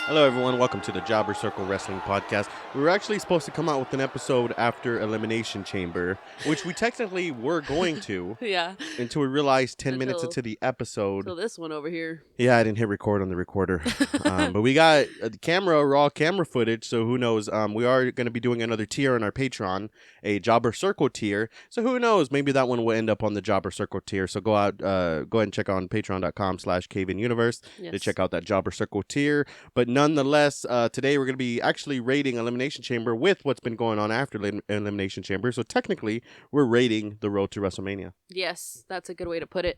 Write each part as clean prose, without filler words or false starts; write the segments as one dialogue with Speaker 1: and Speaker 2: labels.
Speaker 1: Hello, everyone. Welcome to the Jobber Circle Wrestling Podcast. We were actually supposed to come out with an episode after Elimination Chamber, which we technically were going to.
Speaker 2: Yeah.
Speaker 1: Until we realized 10 minutes into the episode.
Speaker 2: So this one over here.
Speaker 1: Yeah, I didn't hit record on the recorder. But we got raw camera footage, so who knows? We are going to be doing another tier on our Patreon, a Jobber Circle tier. So who knows? Maybe that one will end up on the Jobber Circle tier. So go ahead and check on patreon.com/CayVin Universe to check out that Jobber Circle tier. But nonetheless, today we're going to be actually rating Elimination Chamber with what's been going on after Elimination Chamber. So technically, we're rating the road to WrestleMania.
Speaker 2: Yes, that's a good way to put it,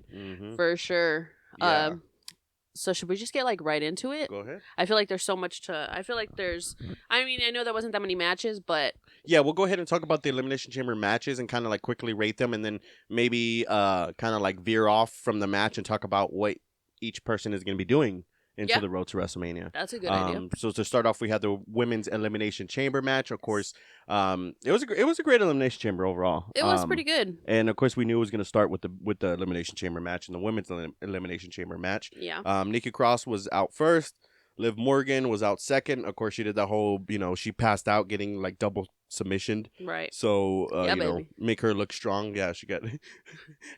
Speaker 2: for sure.
Speaker 1: Yeah.
Speaker 2: So should we just get right into it?
Speaker 1: Go ahead.
Speaker 2: I feel like there's so much I know there wasn't that many matches, but
Speaker 1: yeah, we'll go ahead and talk about the Elimination Chamber matches and kind of quickly rate them, and then maybe kind of veer off from the match and talk about what each person is going to be doing into the road to WrestleMania.
Speaker 2: That's a good idea.
Speaker 1: So to start off, we had the women's Elimination Chamber match. Of course, it was a great Elimination Chamber overall.
Speaker 2: It was pretty good.
Speaker 1: And of course, we knew it was going to start with the Elimination Chamber match and the women's Elimination Chamber match.
Speaker 2: Yeah.
Speaker 1: Nikki Cross was out first. Liv Morgan was out second. Of course, she did the whole, she passed out getting double submissioned.
Speaker 2: Right.
Speaker 1: So,
Speaker 2: baby.
Speaker 1: make her look strong. Yeah, she got...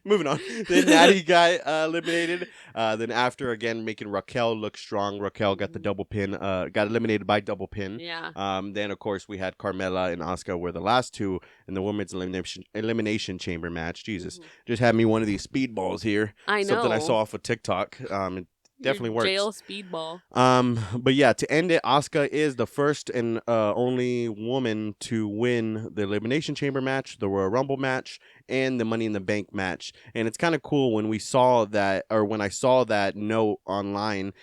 Speaker 1: Moving on. Then Natty got eliminated. Then after, again, making Raquel look strong. Raquel got the double pin. Got eliminated by double pin.
Speaker 2: Yeah.
Speaker 1: Then, of course, we had Carmella and Asuka were the last two in the women's elimination chamber match. Jesus. Just had me one of these speedballs here.
Speaker 2: I know.
Speaker 1: Something I saw off of TikTok. Definitely works.
Speaker 2: Jail speedball.
Speaker 1: But yeah, to end it, Asuka is the first and only woman to win the Elimination Chamber match, the Royal Rumble match, and the Money in the Bank match. And it's kind of cool when we saw that, or when I saw that note online.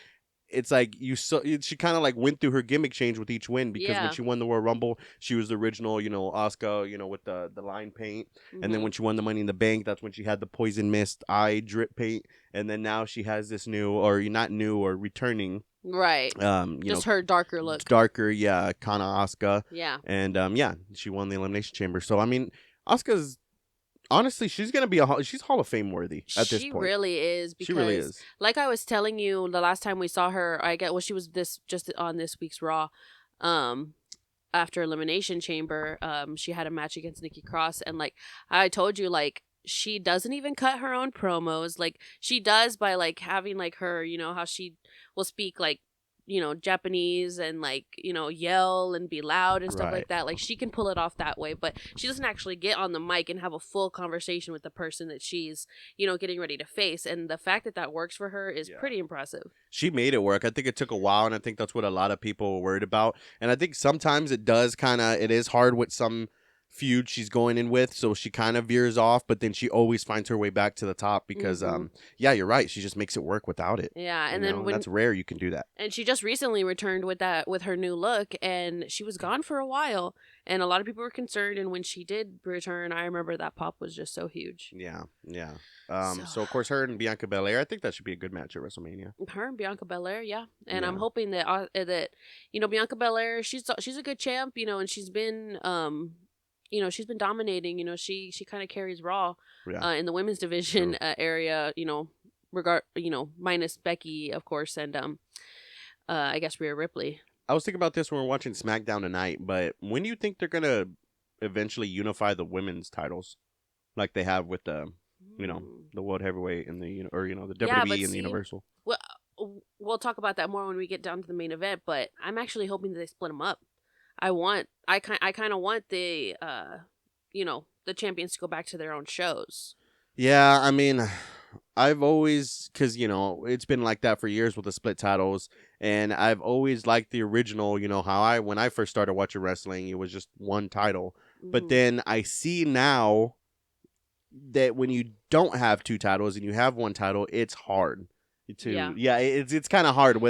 Speaker 1: It's she kind of went through her gimmick change with each win, because when she won the Royal Rumble, she was the original, Asuka, with the line paint. And then when she won the Money in the Bank, that's when she had the poison mist eye drip paint. And then now she has this new, or not new, or returning.
Speaker 2: Right. Just her darker look.
Speaker 1: Darker, yeah, kind of Asuka.
Speaker 2: Yeah.
Speaker 1: And she won the Elimination Chamber. So I mean, Asuka's. Honestly, she's gonna be she's Hall of Fame worthy at this point.
Speaker 2: She really is. Because,
Speaker 1: she really is.
Speaker 2: Like I was telling you the last time we saw her, she was just on this week's Raw. After Elimination Chamber, she had a match against Nikki Cross, and I told you, she doesn't even cut her own promos. She does by having her, how she will speak Japanese and yell and be loud and stuff like that. She can pull it off that way, but she doesn't actually get on the mic and have a full conversation with the person that she's getting ready to face. And the fact that works for her is pretty impressive.
Speaker 1: She made it work. I think it took a while, and I think that's what a lot of people were worried about. And I think sometimes it is hard with some feud she's going in with, so she kind of veers off, but then she always finds her way back to the top because you're right, she just makes it work without it.
Speaker 2: And then
Speaker 1: that's rare you can do that.
Speaker 2: And she just recently returned with her new look, and she was gone for a while, and a lot of people were concerned, and when she did return, I remember that pop was just so huge. So of course, her and Bianca Belair, I think that should be a good match at WrestleMania. Her and Bianca Belair, and I'm hoping that Bianca Belair, she's a good champ, and she's been she's been dominating. She kind of carries Raw in the women's division area. Minus Becky, of course, and I guess Rhea Ripley.
Speaker 1: I was thinking about this when we were watching SmackDown tonight, but when do you think they're gonna eventually unify the women's titles, like they have with the the World Heavyweight and the the WWE and the Universal?
Speaker 2: Well, we'll talk about that more when we get down to the main event. But I'm actually hoping that they split them up. I kind of want the the champions to go back to their own shows.
Speaker 1: Yeah, I mean, I've always, because it's been like that for years with the split titles, and I've always liked the original. How when I first started watching wrestling, it was just one title, but then I see now that when you don't have two titles and you have one title, it's hard to it's kind of hard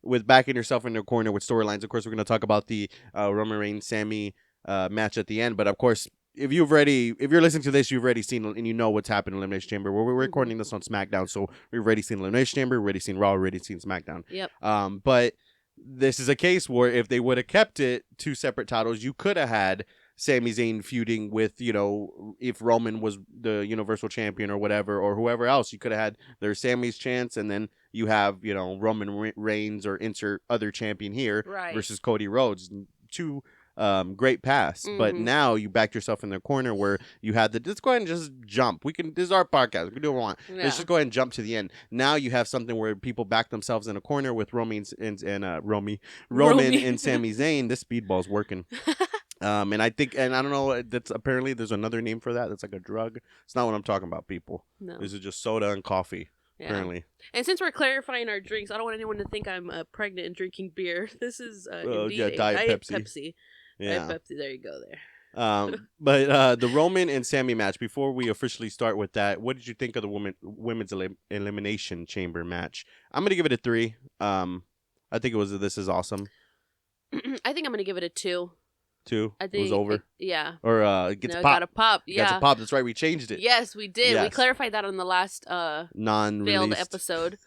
Speaker 1: with backing yourself in the corner with storylines. Of course, we're going to talk about the Roman Reigns Sammy match at the end. But of course, if you're listening to this, you've already seen and you know what's happened in Elimination Chamber. We're recording this on SmackDown, so we've already seen Elimination Chamber, we've already seen Raw, we've already seen SmackDown.
Speaker 2: Yep.
Speaker 1: But this is a case where if they would have kept it two separate titles, you could have had Sami Zayn feuding with, you know, if Roman was the Universal Champion or whatever, or whoever else. You could have had there's Sami's chance, and then you have, you know, Roman Reigns or insert other champion here versus Cody Rhodes. Two great pass. But now you backed yourself in the corner where you had the, let's go ahead and just jump. This is our podcast. We can do what we want. Yeah. Let's just go ahead and jump to the end. Now you have something where people back themselves in a corner with Roman and Sami Zayn. This speedball's working. And I think, and I don't know, that's apparently there's another name for that. That's like a drug. It's not what I'm talking about, people. No. This is just soda and coffee. Yeah. Apparently.
Speaker 2: And since we're clarifying our drinks, I don't want anyone to think I'm pregnant and drinking beer. This is indeed Diet Pepsi. Yeah. Diet Pepsi. There you go there.
Speaker 1: But the Roman and Sami match, before we officially start with that, what did you think of the women's elimination chamber match? I'm going to give it a 3. I think it was This Is Awesome.
Speaker 2: I think I'm going to give it a 2.
Speaker 1: 2? I think it was over.
Speaker 2: Yeah.
Speaker 1: Or it gets a pop.
Speaker 2: Got a pop. Yeah.
Speaker 1: Gets a pop. That's right. We changed it.
Speaker 2: Yes, we did. Yes. We clarified that on the last failed episode.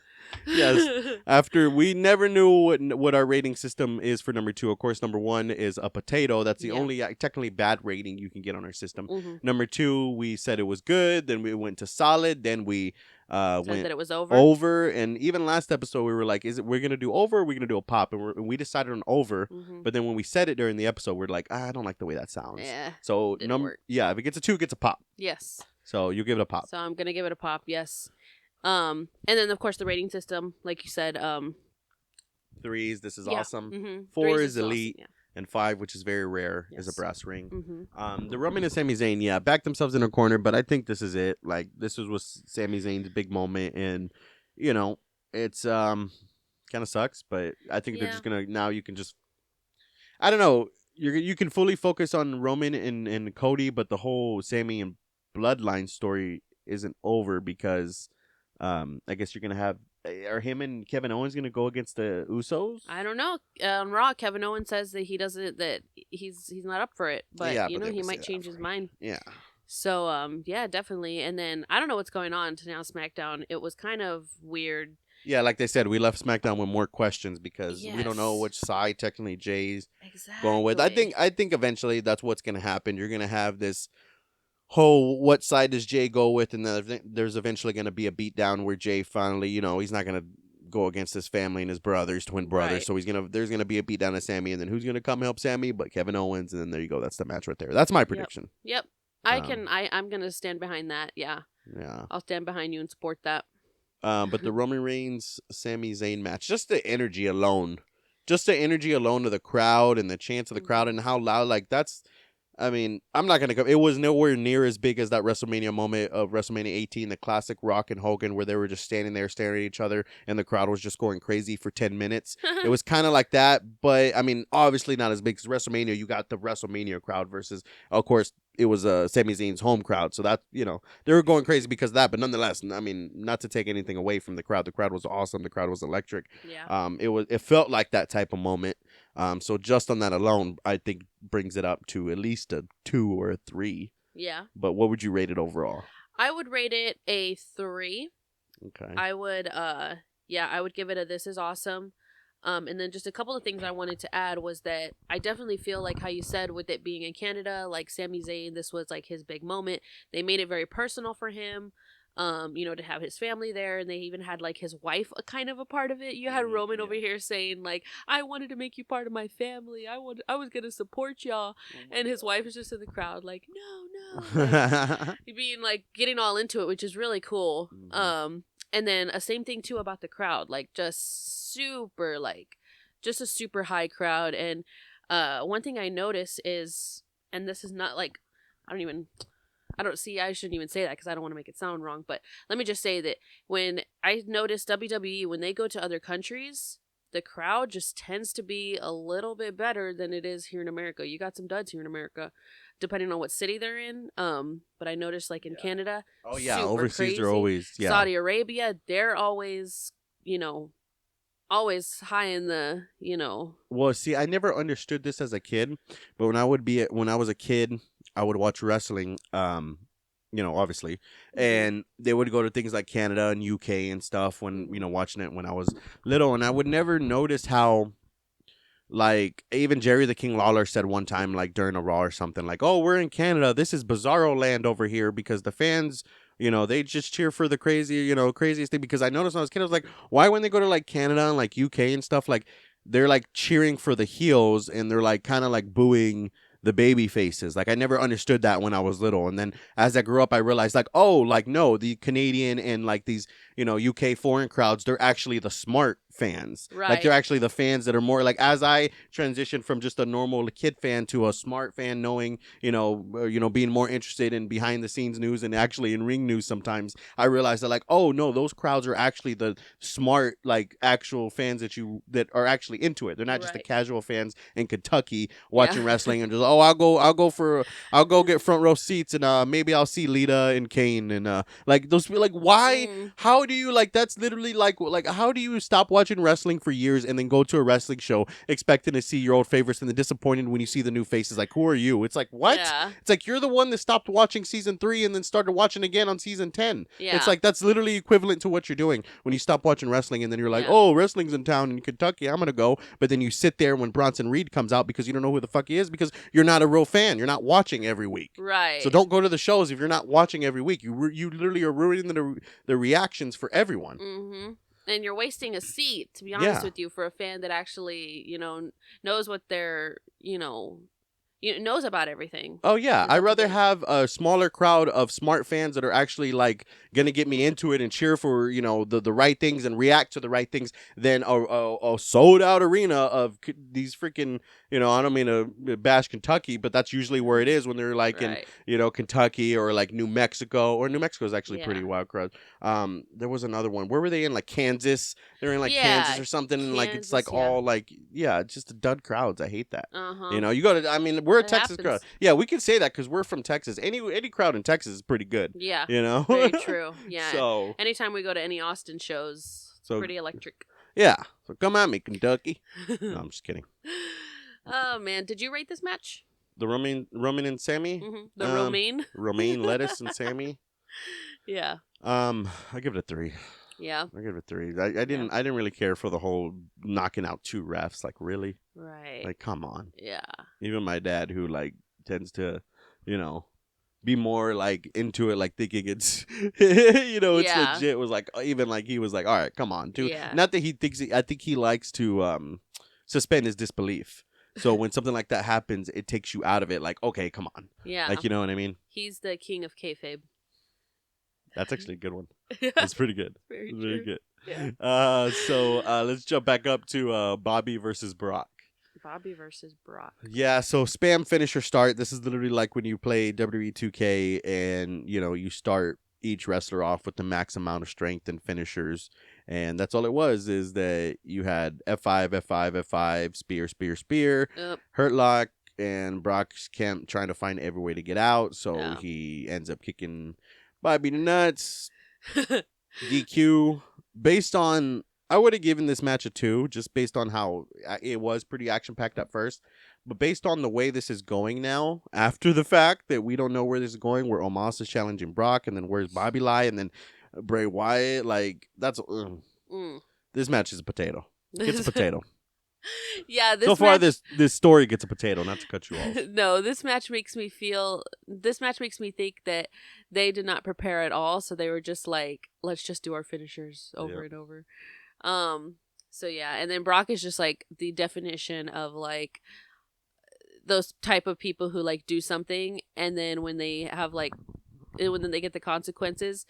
Speaker 1: Yes. After we never knew what our rating system is for number 2. Of course, number 1 is a potato. That's the only technically bad rating you can get on our system. Number 2, we said it was good. Then we went to solid. Then we went
Speaker 2: that it was over.
Speaker 1: And even last episode, we were like, we're going to do over or we're going to do a pop? And we decided on over. But then when we said it during the episode, we're like, I don't like the way that sounds.
Speaker 2: Yeah.
Speaker 1: So, if it gets a 2, it gets a pop.
Speaker 2: Yes.
Speaker 1: So, you give it a pop.
Speaker 2: So, I'm going to give it a pop. Yes. And then of course the rating system, like you said,
Speaker 1: 3s, This Is Awesome. 4 is elite, awesome, and 5, which is very rare, is a brass ring. The Roman and Sami Zayn, backed themselves in a corner, but I think this is it. Like, this was Sami Zayn's big moment, and you know, it's kind of sucks, but I think they're just gonna, now you can just, I don't know, you can fully focus on Roman and Cody, but the whole Sami and bloodline story isn't over because I guess you're gonna have, are him and Kevin Owens gonna go against the Usos?
Speaker 2: I don't know. On Raw, Kevin Owens says that he's not up for it, but you know, he might change his mind.
Speaker 1: Yeah.
Speaker 2: So definitely. And then I don't know what's going on to now SmackDown. It was kind of weird.
Speaker 1: Yeah, like they said, we left SmackDown with more questions because we don't know which side technically Jay's going with. I think eventually that's what's gonna happen. You're gonna have this whole, what side does Jay go with, and then there's eventually going to be a beatdown where Jay finally, you know, he's not going to go against his family and his brothers, twin brothers, so there's going to be a beatdown of Sami, and then who's going to come help Sami but Kevin Owens, and then there you go, that's the match right there. That's my prediction.
Speaker 2: Yep. I'm going to stand behind that. Yeah, I'll stand behind you and support that.
Speaker 1: But the Roman Reigns Sami Zayn match, just the energy alone of the crowd and the chance of the crowd and how loud, like, that's, I mean, I'm not going to go. It was nowhere near as big as that WrestleMania moment of WrestleMania 18, the classic Rock and Hogan, where they were just standing there staring at each other and the crowd was just going crazy for 10 minutes. It was kind of like that, but I mean, obviously not as big as WrestleMania. You got the WrestleMania crowd versus, of course, it was Sami Zayn's home crowd. So that, you know, they were going crazy because of that. But nonetheless, I mean, not to take anything away from the crowd. The crowd was awesome. The crowd was electric.
Speaker 2: Yeah.
Speaker 1: It felt like that type of moment. So just on that alone, I think brings it up to at least a 2 or a 3.
Speaker 2: Yeah.
Speaker 1: But what would you rate it overall?
Speaker 2: I would rate it a 3.
Speaker 1: Okay.
Speaker 2: I would give it a This Is Awesome. And then just a couple of things I wanted to add was that I definitely feel like how you said with it being in Canada, like Sami Zayn, this was like his big moment. They made it very personal for him. You know, to have his family there, and they even had like his wife a kind of a part of it. You had Roman over here saying like, I wanted to make you part of my family. I was gonna support y'all, and his wife is just in the crowd like, no, like, being like getting all into it, which is really cool. And then a same thing too about the crowd, like just super like, just a super high crowd. And one thing I notice is, and this is not like, I shouldn't even say that because I don't want to make it sound wrong, but let me just say that when I notice WWE, when they go to other countries, the crowd just tends to be a little bit better than it is here in America. You got some duds here in America, depending on what city they're in. But I noticed like in Canada,
Speaker 1: overseas
Speaker 2: crazy.
Speaker 1: Are always,
Speaker 2: Saudi Arabia, they're always, you know, always high in the, you know.
Speaker 1: Well, see, I never understood this as a kid, but when I was a kid, I would watch wrestling, you know, obviously, and they would go to things like Canada and UK and stuff when, you know, watching it when I was little, and I would never notice how like even Jerry the King Lawler said one time, like during a Raw or something, like, "Oh, we're in Canada. This is Bizarro land over here because the fans, they just cheer for the crazy, craziest thing." Because I noticed when I was a kid, I was like, why when they go to like Canada and like UK and stuff, like they're like cheering for the heels and they're like kind of like booing the baby faces. Like I never understood that when I was little. And then as I grew up, I realized like, oh, like no, the Canadian and like these, UK foreign crowds, they're actually the smart fans.
Speaker 2: Right.
Speaker 1: Like they're actually the fans that are more like, as I transitioned from just a normal kid fan to a smart fan, knowing, being more interested in behind the scenes news and actually in ring news sometimes, I realized that like, oh no, those crowds are actually the smart, like actual fans that are actually into it. They're not just the casual fans in Kentucky watching wrestling and just, oh, I'll go get front row seats and maybe I'll see Lita and Kane and like those people. Like why? How do you like? That's literally like how do you stop watching wrestling for years and then go to a wrestling show expecting to see your old favorites and then disappointed when you see the new faces? Like who are you? It's like what?
Speaker 2: Yeah.
Speaker 1: It's like you're the one that stopped watching season 3 and then started watching again on season 10.
Speaker 2: Yeah.
Speaker 1: It's like that's literally equivalent to what you're doing when you stop watching wrestling and then you're like, oh, wrestling's in town in Kentucky, I'm gonna go. But then you sit there when Bronson Reed comes out because you don't know who the fuck he is because you're not a real fan. You're not watching every week.
Speaker 2: Right.
Speaker 1: So don't go to the shows if you're not watching every week. You literally are ruining the reactions for everyone.
Speaker 2: Mm-hmm. And you're wasting a seat, to be honest with you, for a fan that actually, knows what they're, knows about everything.
Speaker 1: Oh yeah, I'd rather have a smaller crowd of smart fans that are actually like gonna get me into it and cheer for the right things and react to the right things than a sold out arena of these freaking I don't mean to bash Kentucky, but that's usually where it is when they're like in Kentucky or like New Mexico, or New Mexico is actually pretty wild crowd. There was another one. Where were they in? Like Kansas. They're in like Kansas or something, and like it's like all like just the dud crowds. I hate that. You go to. I mean, we're a Texas crowd. Yeah, we can say that because we're from Texas. Any crowd in Texas is pretty good.
Speaker 2: Yeah,
Speaker 1: very
Speaker 2: true. Yeah. So anytime we go to any Austin shows, it's pretty electric.
Speaker 1: Yeah. So come at me, Kentucky. No, I'm just kidding.
Speaker 2: Oh man, did you rate this match?
Speaker 1: The Romaine and Sammy?
Speaker 2: Mm-hmm. The Romaine?
Speaker 1: Romaine, Lettuce, and Sammy?
Speaker 2: Yeah.
Speaker 1: I give it a 3.
Speaker 2: Yeah.
Speaker 1: I give it a 3. I didn't really care for the whole knocking out 2 refs. Like really?
Speaker 2: Right.
Speaker 1: Like come on.
Speaker 2: Yeah.
Speaker 1: Even my dad, who like tends to, be more like into it, like thinking it's it's legit, was like, even like he was like, all right, come on, dude. Yeah. Not that he thinks I think he likes to suspend his disbelief. So when something like that happens, it takes you out of it. Like, okay, come on.
Speaker 2: Yeah.
Speaker 1: Like, you know what I mean?
Speaker 2: He's the king of kayfabe.
Speaker 1: That's actually a good one. That's pretty good. Very good.
Speaker 2: Yeah.
Speaker 1: So let's jump back up to Bobby versus Brock.
Speaker 2: Bobby versus Brock.
Speaker 1: Yeah, so spam finisher start. This is literally like when you play WWE 2K and, you start each wrestler off with the max amount of strength and finishers. And that's all it was, is that you had F5, F5, F5, spear, spear, spear, hurt lock, and Brock's trying to find every way to get out. So he ends up kicking Bobby in the nuts. DQ. Based on, I would have given this match a 2, just based on how it was pretty action-packed at first. But based on the way this is going now, after the fact that we don't know where this is going, where Omos is challenging Brock, and then where's Bobby lie, and then Bray Wyatt, like, that's... This match is a potato. It's a potato.
Speaker 2: Yeah,
Speaker 1: so far this story gets a potato, not to cut you off.
Speaker 2: No, this match makes me think that they did not prepare at all, so they were just like, let's just do our finishers over and over. So yeah, and then Brock is just like the definition of like those type of people who like do something, and then when they have like when they get the consequences,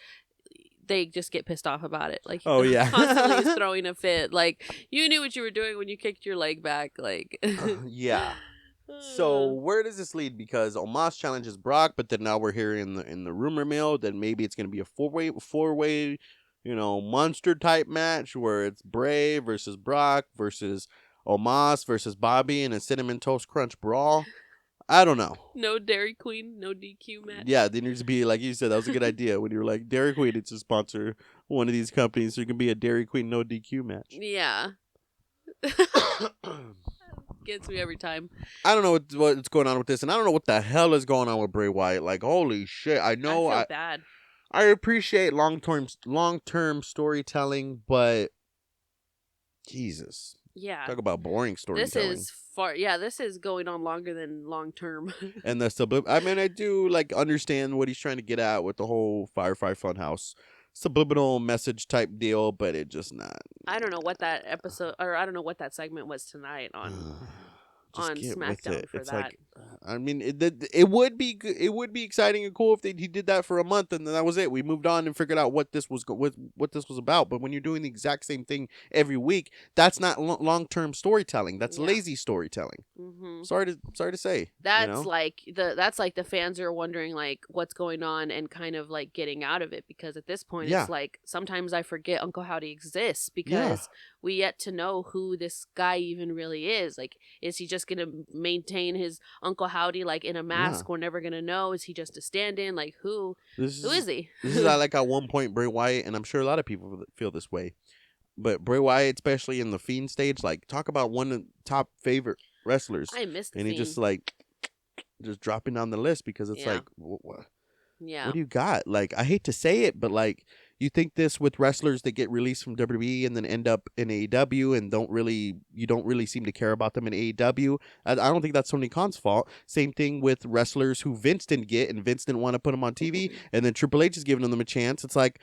Speaker 2: they just get pissed off about it. Like, constantly is throwing a fit. Like, you knew what you were doing when you kicked your leg back. Like,
Speaker 1: yeah. So where does this lead? Because Omos challenges Brock, but then now we're hearing in the rumor mill that maybe it's going to be a four-way, monster type match where it's Bray versus Brock versus Omos versus Bobby in a Cinnamon Toast Crunch brawl. I don't know.
Speaker 2: No Dairy Queen, no DQ match.
Speaker 1: Yeah, there needs to be, like you said, that was a good idea. When you were like, Dairy Queen needs to sponsor one of these companies, so it can be a Dairy Queen no DQ match.
Speaker 2: Yeah. Gets me every time.
Speaker 1: I don't know what's going on with this, and I don't know what the hell is going on with Bray Wyatt. Like, holy shit! I know
Speaker 2: I feel bad.
Speaker 1: I appreciate long term storytelling, but Jesus,
Speaker 2: Yeah.
Speaker 1: Talk about boring storytelling.
Speaker 2: This is going on longer than long term.
Speaker 1: And the I mean, I do like understand what he's trying to get at with the whole Firefly Funhouse subliminal message type deal, but it just not.
Speaker 2: I don't know what that episode, or I don't know what that segment was tonight on
Speaker 1: Get with
Speaker 2: SmackDown
Speaker 1: it.
Speaker 2: for
Speaker 1: It's
Speaker 2: that.
Speaker 1: like, I mean, it would be it would be exciting and cool if he did that for a month and then that was it. We moved on and figured out what this was what this was about. But when you're doing the exact same thing every week, that's not long term storytelling. That's lazy storytelling.
Speaker 2: Mm-hmm.
Speaker 1: Sorry to say.
Speaker 2: That's like the fans are wondering like what's going on and kind of like getting out of it, because at this point it's like sometimes I forget Uncle Howdy exists because we yet to know who this guy even really is. Like, is he just gonna maintain his Uncle Howdy like in a mask? We're never gonna know. Is he just a stand-in? Like, who is he?
Speaker 1: This is like at one point Bray Wyatt, and I'm sure a lot of people feel this way, but Bray Wyatt, especially in the Fiend stage, like talk about one of the top favorite wrestlers.
Speaker 2: I missed the
Speaker 1: and he
Speaker 2: Fiend.
Speaker 1: just like dropping down the list because it's like what do you got? Like, I hate to say it, but like, you think this with wrestlers that get released from WWE and then end up in AEW and you don't really seem to care about them in AEW. I don't think that's Tony Khan's fault. Same thing with wrestlers who Vince didn't get and Vince didn't want to put them on TV, and then Triple H is giving them a chance. It's like,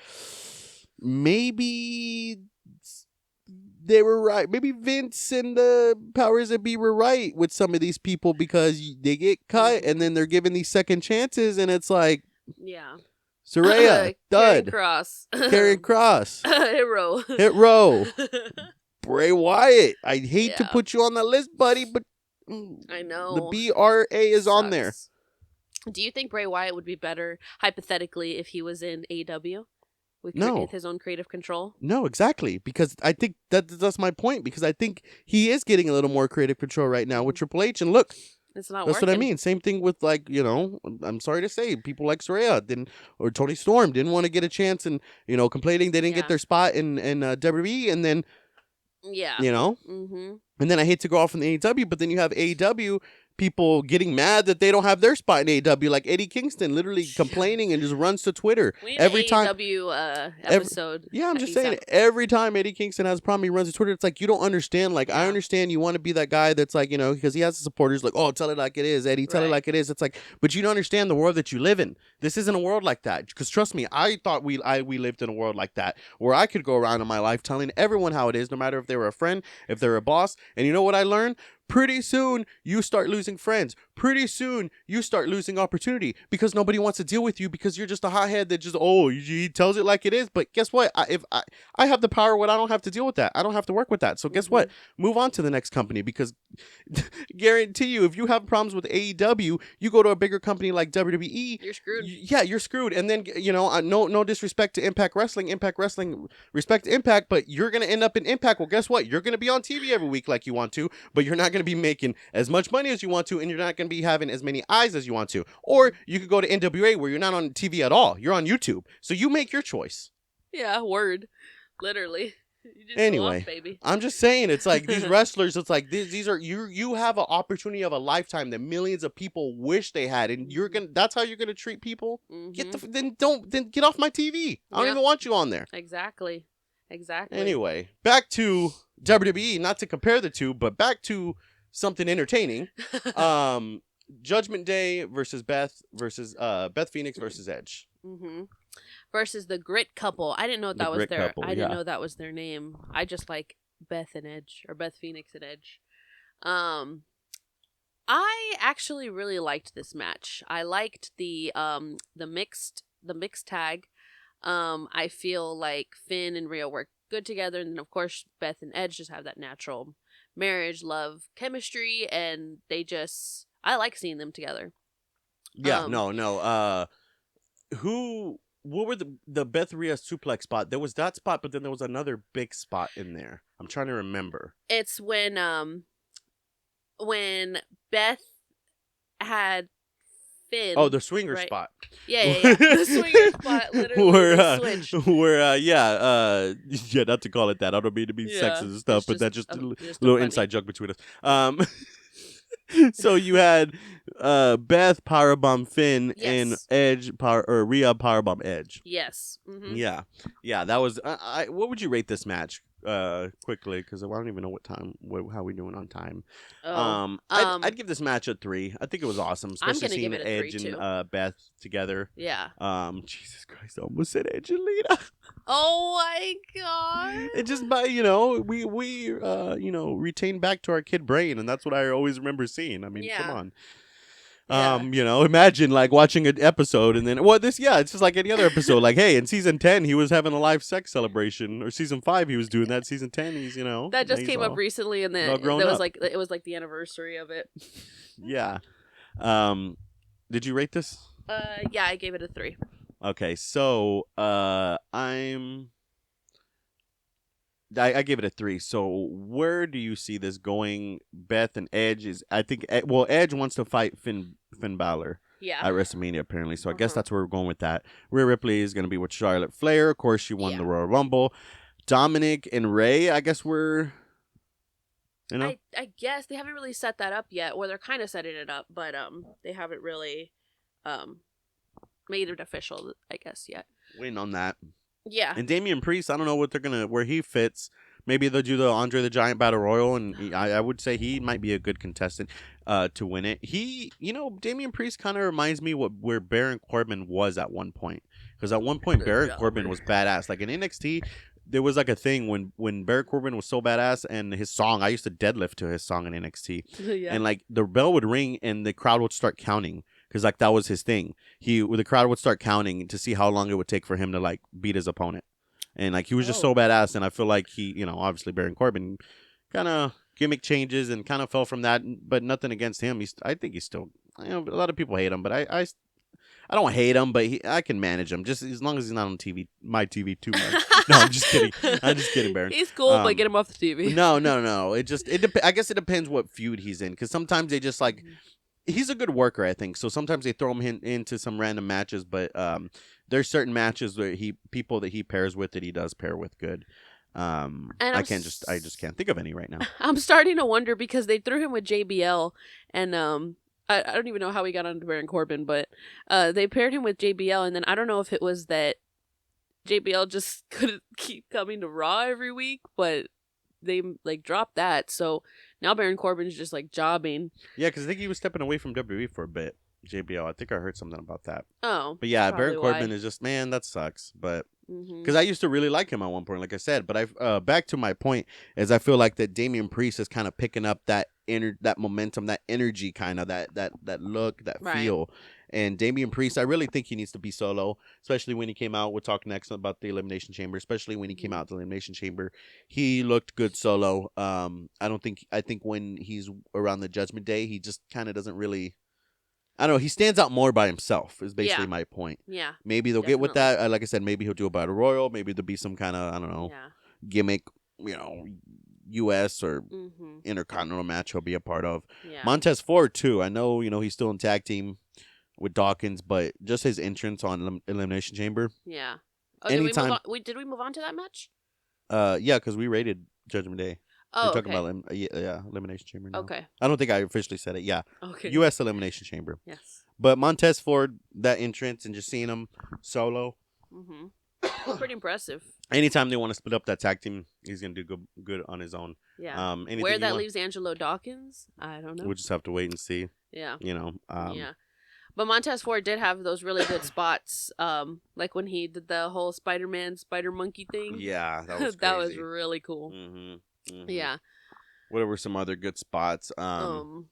Speaker 1: maybe they were right. Maybe Vince and the powers that be were right with some of these people, because they get cut and then they're given these second chances, and it's like, Saraya, dud. Karrion Kross. Hit row. Bray Wyatt. I hate to put you on the list, buddy, but
Speaker 2: I know.
Speaker 1: the BRA is on there.
Speaker 2: Do you think Bray Wyatt would be better, hypothetically, if he was in AEW? With his own creative control?
Speaker 1: No, exactly. Because I think that's my point. Because I think he is getting a little more creative control right now with Triple H. And look,
Speaker 2: it's not
Speaker 1: that's
Speaker 2: working.
Speaker 1: what I mean. Same thing with, like, I'm sorry to say, people like Saraya or Tony Storm didn't want to get a chance, and complaining they didn't get their spot in WWE, and then and then I hate to go off on the AEW, but then you have AEW people getting mad that they don't have their spot in AEW, like Eddie Kingston literally complaining and just runs to Twitter every time.
Speaker 2: AEW episode.
Speaker 1: I'm just saying, every time Eddie Kingston has a problem, he runs to Twitter. It's like, you don't understand. Like, I understand you want to be that guy that's like, because he has the supporters like, oh, tell it like it is, Eddie, tell it like it is. It's like, but you don't understand the world that you live in. This isn't a world like that. Because trust me, I thought we lived in a world like that, where I could go around in my life telling everyone how it is, no matter if they were a friend, if they're a boss. And you know what I learned? Pretty soon, you start losing friends. Pretty soon, you start losing opportunity, because nobody wants to deal with you, because you're just a hothead that just, he tells it like it is. But guess what? If I have the power, I don't have to deal with that. I don't have to work with that. So guess what? Move on to the next company, because guarantee you, if you have problems with AEW, you go to a bigger company like WWE.
Speaker 2: You're screwed.
Speaker 1: You're screwed. And then, no disrespect to Impact Wrestling. Impact Wrestling, respect Impact, but you're going to end up in Impact. Well, guess what? You're going to be on TV every week like you want to, but you're not going to be making as much money as you want to, and you're not going to be having as many eyes as you want to. Or you could go to NWA, where you're not on TV at all. You're on YouTube. So you make your choice.
Speaker 2: Yeah, word. Literally.
Speaker 1: Anyway,
Speaker 2: off, baby.
Speaker 1: I'm just saying, it's like these wrestlers, it's like these are you have an opportunity of a lifetime that millions of people wish they had, and that's how you're gonna treat people. Then get off my TV. I don't even want you on there.
Speaker 2: Exactly.
Speaker 1: Anyway, back to WWE, not to compare the two, but back to something entertaining. Judgment Day versus Beth Phoenix versus Edge.
Speaker 2: Versus the Grit Couple. I didn't know that was their. I didn't know that was their name. I just like Beth and Edge, or Beth Phoenix and Edge. I actually really liked this match. I liked the mixed tag. I feel like Finn and Rhea work good together, and then of course Beth and Edge just have that natural marriage, love, chemistry, and I like seeing them together.
Speaker 1: What were the Beth Rhea suplex spot? There was that spot, but then there was another big spot in there. I'm trying to remember.
Speaker 2: It's when Beth had Finn.
Speaker 1: Oh, the swinger spot.
Speaker 2: Yeah. The swinger spot, literally.
Speaker 1: Not to call it that. I don't mean to be sexist and stuff, but that's just a little inside joke between us. So you had Beth powerbomb Finn and Edge Rhea powerbomb Edge.
Speaker 2: Yes.
Speaker 1: Yeah. That was. What would you rate this match? quickly because I don't even know how we doing on time.
Speaker 2: Oh,
Speaker 1: I'd give this match a 3. I think it was awesome,
Speaker 2: I'm
Speaker 1: especially
Speaker 2: gonna give
Speaker 1: seeing
Speaker 2: it a 3
Speaker 1: Edge and
Speaker 2: too.
Speaker 1: Beth together.
Speaker 2: Yeah.
Speaker 1: Jesus Christ, I almost said Angelina.
Speaker 2: Oh my god.
Speaker 1: It just by we retain back to our kid brain, and that's what I always remember seeing. I mean, come on.
Speaker 2: Yeah.
Speaker 1: Imagine like watching an episode and then it's just like any other episode. Like, hey, in season 10 he was having a live sex celebration, or season 5 he was doing that. Season 10 he's
Speaker 2: that just came up recently, and then it was like the anniversary of it.
Speaker 1: Yeah. Did you rate this?
Speaker 2: Yeah, I gave it a 3.
Speaker 1: Okay, so I give it a 3. So where do you see this going? Beth and Edge Edge wants to fight Finn Balor.
Speaker 2: Yeah.
Speaker 1: At WrestleMania apparently. So I guess that's where we're going with that. Rhea Ripley is going to be with Charlotte Flair. Of course, she won the Royal Rumble. Dominic and Ray, I guess we're
Speaker 2: I guess they haven't really set that up yet, or they're kind of setting it up, but they haven't really made it official, I guess, yet.
Speaker 1: Waiting on that.
Speaker 2: Yeah.
Speaker 1: And Damian Priest, I don't know where he fits. Maybe they'll do the Andre the Giant Battle Royal, and I would say he might be a good contestant to win it. Damian Priest kind of reminds me where Baron Corbin was at one point. Because at one point, Baron Corbin was badass. Like in NXT, there was like a thing when Baron Corbin was so badass, and his song, I used to deadlift to his song in NXT.
Speaker 2: Yeah.
Speaker 1: And like the bell would ring and the crowd would start counting. Because like that was his thing. The crowd would start counting to see how long it would take for him to like beat his opponent, and like he was just so badass. And I feel like he, obviously Baron Corbin, kind of gimmick changes and kind of fell from that. But nothing against him. I think he's still. A lot of people hate him, but I don't hate him, but I can manage him just as long as he's not on TV, my TV too much. No, I'm just kidding. I'm just kidding, Baron.
Speaker 2: He's cool, but get him off the TV.
Speaker 1: No. I guess it depends what feud he's in, because sometimes they just like. He's a good worker, I think. So sometimes they throw him into some random matches, but there's certain matches where people that he pairs with that he does pair with good. I just can't think of any right now.
Speaker 2: I'm starting to wonder, because they threw him with JBL, and I don't even know how he got onto Baron Corbin, but they paired him with JBL, and then I don't know if it was that JBL just couldn't keep coming to Raw every week, but they like dropped that, so now Baron Corbin's just like jobbing.
Speaker 1: Yeah, because I think he was stepping away from WWE for a bit. JBL, I think I heard something about that.
Speaker 2: Oh,
Speaker 1: but yeah, Baron Corbin is just, man, that sucks. But because I used to really like him at one point, like I said. But I back to my point is I feel like that Damian Priest is kind of picking up that momentum, that energy, kind of that look, that feel. And Damian Priest, I really think he needs to be solo, especially when he came out. We'll talk next about the Elimination Chamber, especially when he came out the Elimination Chamber. He looked good solo. I think when he's around the Judgment Day, he just kind of doesn't really, I don't know, he stands out more by himself is basically my point.
Speaker 2: Yeah.
Speaker 1: Maybe they'll get with that. Like I said, maybe he'll do a Battle Royal. Maybe there'll be some kind of, I don't know, gimmick, U.S. or Intercontinental match he'll be a part of. Yeah. Montez Ford, too. I know, he's still in tag team with Dawkins, but just his entrance on Elimination Chamber.
Speaker 2: Yeah.
Speaker 1: Anytime.
Speaker 2: Did we move on to that match?
Speaker 1: Yeah, because we rated Judgment Day.
Speaker 2: Oh,
Speaker 1: we're talking about Elimination Chamber now.
Speaker 2: Okay.
Speaker 1: I don't think I officially said it. Yeah.
Speaker 2: Okay.
Speaker 1: U.S. Elimination Chamber.
Speaker 2: Yes.
Speaker 1: But Montez Ford, that entrance and just seeing him solo.
Speaker 2: Pretty impressive.
Speaker 1: Anytime they want to split up that tag team, he's going to do good on his own.
Speaker 2: Yeah. Where that leaves Angelo Dawkins, I don't know.
Speaker 1: We'll just have to wait and see.
Speaker 2: Yeah.
Speaker 1: Yeah.
Speaker 2: But Montez Ford did have those really good spots, like when he did the whole Spider-Man, Spider-Monkey thing.
Speaker 1: Yeah, that was crazy.
Speaker 2: That was really cool. Yeah.
Speaker 1: What were some other good spots? Well,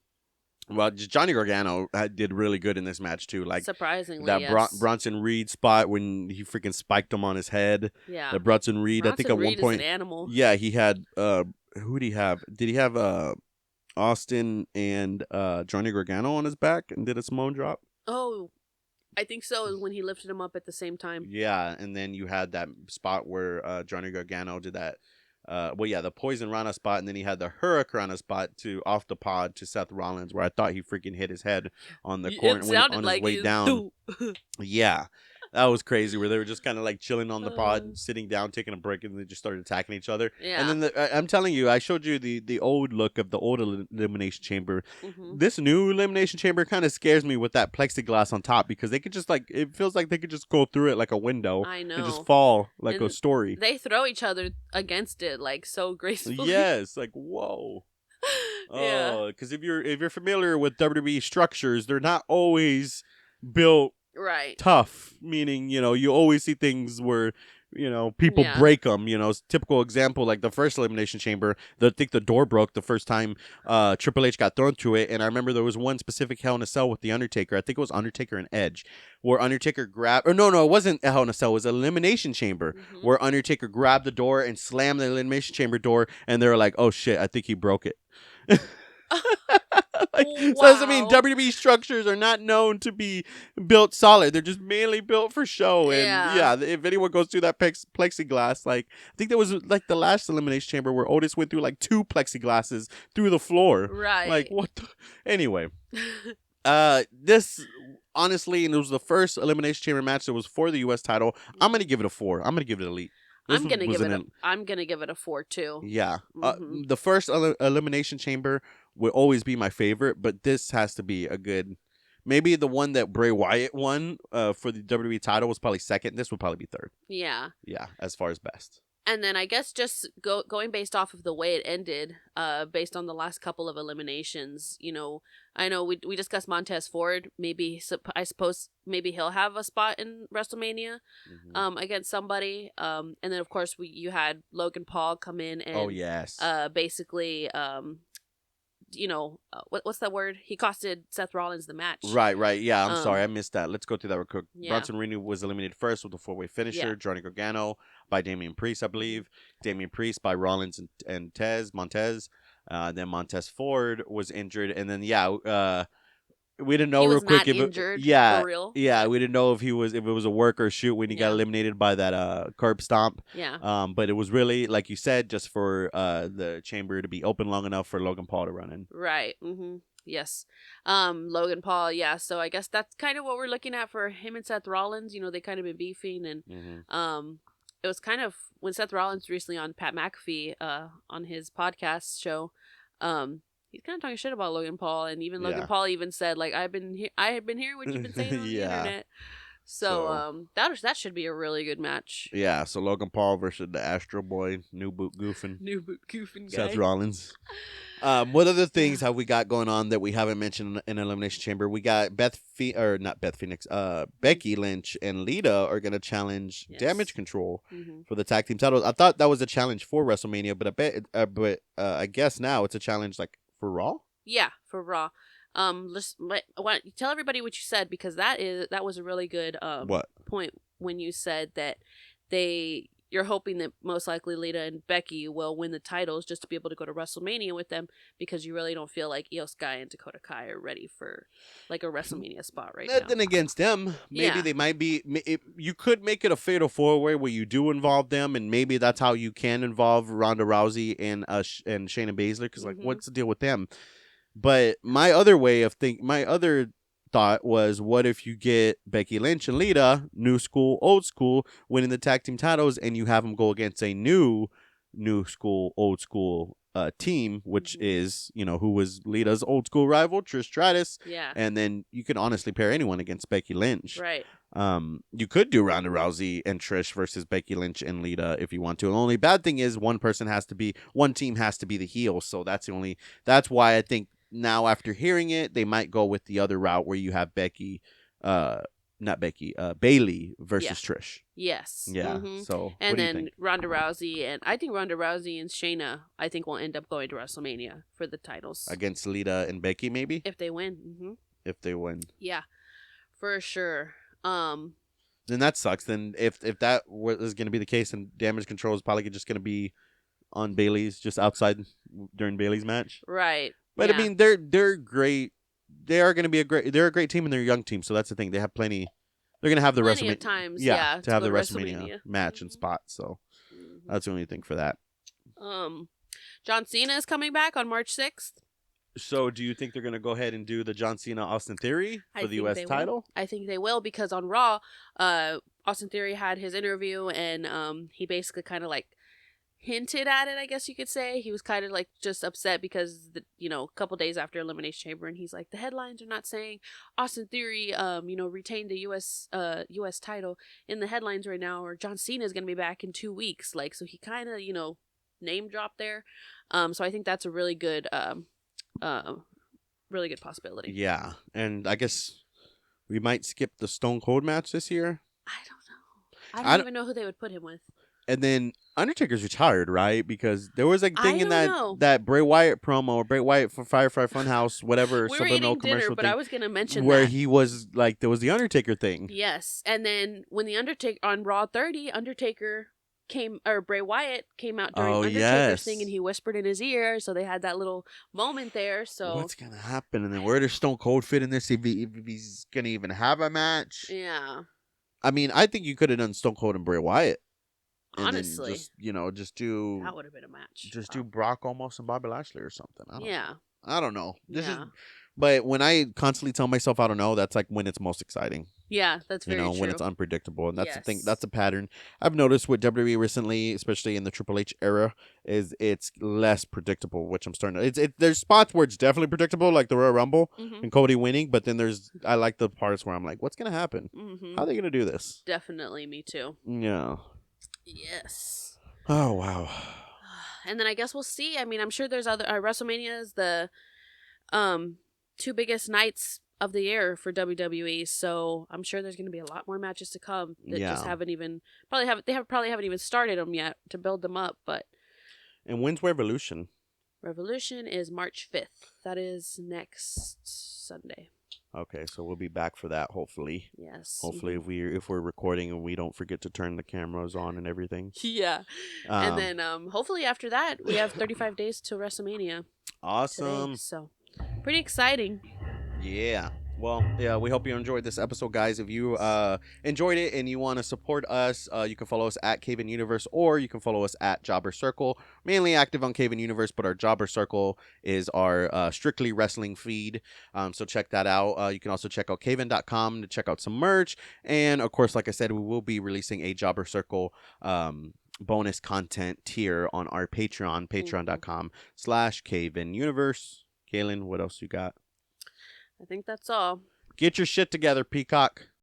Speaker 1: Johnny Gargano did really good in this match, too. Like,
Speaker 2: surprisingly,
Speaker 1: that Bronson Reed spot when he freaking spiked him on his head.
Speaker 2: Yeah.
Speaker 1: The Bronson Reed, I think at one point.
Speaker 2: Is an animal.
Speaker 1: Yeah, he had, who did he have? Did he have Austin and Johnny Gargano on his back and did a Samoan drop?
Speaker 2: Oh, I think so, when he lifted him up at the same time.
Speaker 1: Yeah, and then you had that spot where Johnny Gargano did that. The Poison Rana spot, and then he had the Hurricane spot off the pod to Seth Rollins, where I thought he freaking hit his head on the corner on his way down. Yeah, That was crazy. Where they were just kind of like chilling on the pod, sitting down, taking a break, and they just started attacking each other.
Speaker 2: Yeah.
Speaker 1: And then I'm telling you, I showed you the old look of the old elimination chamber. This new elimination chamber kind of scares me with that plexiglass on top because they could just like it feels like they could just go through it like a window.
Speaker 2: I know.
Speaker 1: And just fall like
Speaker 2: and
Speaker 1: a story.
Speaker 2: They throw each other against it like so gracefully.
Speaker 1: Yes, like whoa.
Speaker 2: Yeah.
Speaker 1: Oh, because if you're familiar with WWE structures, they're not always built
Speaker 2: right
Speaker 1: tough. Meaning, you always see things where people break them. Typical example like the first elimination chamber. I think the door broke the first time Triple H got thrown through it, and I remember there was one specific Hell in a Cell with the Undertaker. I think it was Undertaker and Edge, where Undertaker grabbed. Or no, it wasn't a Hell in a Cell. It was an elimination chamber where Undertaker grabbed the door and slammed the elimination chamber door, and they were like, "Oh shit, I think he broke it." So doesn't mean WWE structures are not known to be built solid. They're just mainly built for show. And if anyone goes through that plexiglass, like I think that was like the last elimination chamber where Otis went through like 2 plexiglasses through the floor.
Speaker 2: Right.
Speaker 1: Like what? Anyway, this honestly, and it was the first elimination chamber match that was for the U.S. title. I'm gonna give it a 4. I'm gonna give it elite.
Speaker 2: I'm gonna give it a 4 too.
Speaker 1: Yeah, the first elimination chamber will always be my favorite, but this has to be a good. Maybe the one that Bray Wyatt won for the WWE title was probably second. This would probably be third.
Speaker 2: Yeah.
Speaker 1: Yeah, as far as best.
Speaker 2: And then I guess just going based off of the way it ended, based on the last couple of eliminations, I know we discussed Montez Ford. Maybe I suppose maybe he'll have a spot in WrestleMania, against somebody. And then of course you had Logan Paul come in and basically what's that word? He costed Seth Rollins the match.
Speaker 1: Right. Yeah, I'm sorry. I missed that. Let's go through that real quick.
Speaker 2: Yeah.
Speaker 1: Bronson Reed was eliminated first with a 4-way finisher.
Speaker 2: Yeah.
Speaker 1: Johnny Gargano by Damian Priest, I believe. Damian Priest by Rollins and Montez. Then Montez Ford was injured. And then, we didn't know
Speaker 2: he
Speaker 1: real
Speaker 2: was
Speaker 1: quick
Speaker 2: not injured,
Speaker 1: for
Speaker 2: real.
Speaker 1: Yeah, we didn't know if it was a work or a shoot when he got eliminated by that curb stomp.
Speaker 2: Yeah.
Speaker 1: But it was really, like you said, just for the chamber to be open long enough for Logan Paul to run in.
Speaker 2: Right. Yes. Logan Paul, yeah. So I guess that's kind of what we're looking at for him and Seth Rollins. They kind of been beefing, and it was kind of when Seth Rollins recently on Pat McAfee on his podcast show, he's kind of talking shit about Logan Paul, and even Logan Paul even said like I have been hearing what you've been saying on the internet. So that should be a really good match.
Speaker 1: Yeah, so Logan Paul versus the Astro Boy, new boot goofing
Speaker 2: guy.
Speaker 1: Seth Rollins. What other things have we got going on that we haven't mentioned in Elimination Chamber? We got Becky Lynch and Lita are gonna challenge Damage Control for the tag team titles. I thought that was a challenge for WrestleMania, but I guess now it's a challenge like for Raw.
Speaker 2: Yeah, for Raw. Tell everybody what you said, because that was a really good point when you said that you're hoping that most likely Lita and Becky will win the titles just to be able to go to WrestleMania with them, because you really don't feel like Io Sky and Dakota Kai are ready for like a WrestleMania spot right now.
Speaker 1: Nothing against them. Maybe they might be. You could make it a fatal 4-way where you do involve them, and maybe that's how you can involve Ronda Rousey and Shayna Baszler, because like what's the deal with them? But my other thought was, what if you get Becky Lynch and Lita, new school, old school, winning the tag team titles, and you have them go against a new school, old school team, which is, who was Lita's old school rival, Trish Stratus.
Speaker 2: Yeah.
Speaker 1: And then you can honestly pair anyone against Becky Lynch.
Speaker 2: Right.
Speaker 1: You could do Ronda Rousey and Trish versus Becky Lynch and Lita if you want to. The only bad thing is one team has to be the heel. So that's why I think now after hearing it, they might go with the other route where you have Bailey versus Trish.
Speaker 2: Yes.
Speaker 1: Yeah. So
Speaker 2: and then Ronda Rousey, and I think Ronda Rousey and Shayna, I think will end up going to WrestleMania for the titles
Speaker 1: against Lita and Becky, maybe
Speaker 2: if they win.
Speaker 1: If they win,
Speaker 2: yeah, for sure.
Speaker 1: Then that sucks. Then if that is going to be the case, then Damage Control is probably just going to be on Bailey's, just outside during Bailey's match,
Speaker 2: right?
Speaker 1: But I mean, they're great. They're a great team, and they're a young team. So that's the thing. They have plenty. They're gonna have the WrestleMania
Speaker 2: times,
Speaker 1: to have the
Speaker 2: WrestleMania
Speaker 1: match and spot. So that's the only thing for that.
Speaker 2: John Cena is coming back on March 6th.
Speaker 1: So, do you think they're gonna go ahead and do the John Cena Austin Theory for the U.S. title?
Speaker 2: I think they will, because on Raw, Austin Theory had his interview, and he basically kind of like hinted at it, I guess you could say. He was kind of like just upset because a couple days after Elimination Chamber, and he's like, the headlines are not saying Austin Theory retained the US title in the headlines right now, or John Cena is going to be back in 2 weeks, like, so he kind of name dropped there. So I think that's a really good possibility.
Speaker 1: Yeah, and I guess we might skip the Stone Cold match this year.
Speaker 2: I don't know. I don't even know who they would put him with.
Speaker 1: And then Undertaker's retired, right? Because there was a thing in that Bray Wyatt promo, or Bray Wyatt for Firefly Funhouse, whatever
Speaker 2: we subliminal commercial
Speaker 1: dinner,
Speaker 2: but I was gonna mention
Speaker 1: where
Speaker 2: that.
Speaker 1: he was like, there was the Undertaker thing.
Speaker 2: Yes, and then when the Undertaker on Raw 30, Bray Wyatt came out during Undertaker's thing, and he whispered in his ear, so they had that little moment there. So
Speaker 1: what's gonna happen? And then where does Stone Cold fit in this? If he's gonna even have a match?
Speaker 2: Yeah.
Speaker 1: I mean, I think you could have done Stone Cold and Bray Wyatt. And
Speaker 2: honestly,
Speaker 1: just do
Speaker 2: that would have been a match.
Speaker 1: Just do Brock almost and Bobby Lashley or something. I don't know. But when I constantly tell myself I don't know, that's like when it's most exciting.
Speaker 2: Yeah, that's very true.
Speaker 1: When it's unpredictable, and that's the thing. That's a pattern I've noticed with WWE recently, especially in the Triple H era, is it's less predictable. Which I'm starting to. There's spots where it's definitely predictable, like the Royal Rumble and Cody winning. But then I like the parts where I'm like, what's gonna happen? How are they gonna do this?
Speaker 2: Definitely, me too.
Speaker 1: Yeah.
Speaker 2: Yes.
Speaker 1: Oh wow.
Speaker 2: And then I guess we'll see. I mean, I'm sure there's other WrestleMania is the 2 biggest nights of the year for WWE, so I'm sure there's going to be a lot more matches to come that just haven't even probably haven't even started them yet to build them up. But
Speaker 1: and when's Revolution?
Speaker 2: Revolution is March 5th. That is next Sunday.
Speaker 1: Okay, so we'll be back for that, hopefully.
Speaker 2: Yes.
Speaker 1: Hopefully, if we're recording and we don't forget to turn the cameras on and everything.
Speaker 2: Yeah. And then hopefully after that, we have 35 days till WrestleMania.
Speaker 1: Awesome.
Speaker 2: Today, so pretty exciting.
Speaker 1: Yeah. Well, yeah, we hope you enjoyed this episode, guys. If you enjoyed it and you want to support us, you can follow us at CayVin Universe, or you can follow us at Jobber Circle. Mainly active on CayVin Universe, but our Jobber Circle is our strictly wrestling feed. So check that out. You can also check out CayVin.com to check out some merch. And, of course, like I said, we will be releasing a Jobber Circle bonus content tier on our Patreon, patreon.com/CayVin Universe. Caylin, what else you got?
Speaker 2: I think that's all.
Speaker 1: Get your shit together, Peacock.